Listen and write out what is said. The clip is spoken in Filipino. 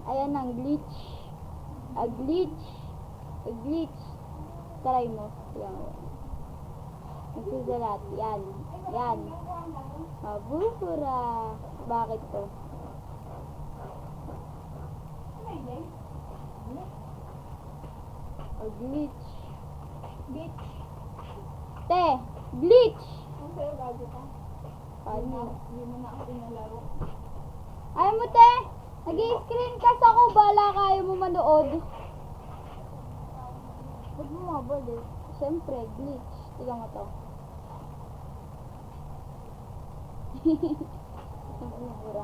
Ayan ang glitch. A glitch. A glitch. Try mo. Yan. Nagsusulat. Yan. Yan. Mabubura. Bakit to? A glitch. Bitch. Te! Glitch! Ang sa'yo gago ka. Paano? Hindi mo na ako pinalaro. Ayaw mo, te! Nag-i-screencast ako. Bala ka. Ayaw mo manood. Huwag mo mabal eh. Siyempre, glitch. Tignan mo to. Nabubura.